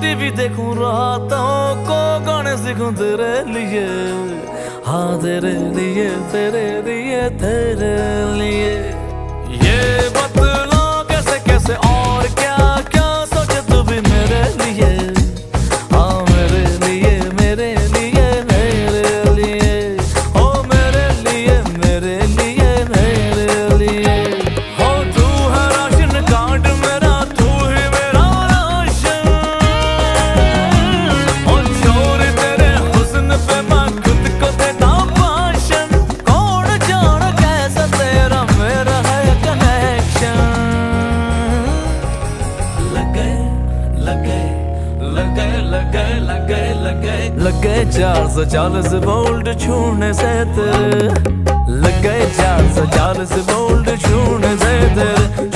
TV देखूं रातों को, गाने सीखूं तेरे लिए, हाँ तेरे लिए तेरे लिए तेरे लिए। ये बतला कैसे कैसे और क्या क्या सोचे तू भी मेरे लिए, हाँ मेरे लिए मेरे लिए मेरे लिए, ओ मेरे लिए मेरे लिए मेरे लिए। हो तू है राशन कार्ड मेरा, तू ही मेरा राशन, ओ चोर तेरे हुस्न पे मैं खुद को देता भाषण। कौन जाने कैसा तेरा मेरा है कनेक्शन। लगे 440 वोल्ट छूने से तेरे, लगे 440 वोल्ट छूने से तेरे।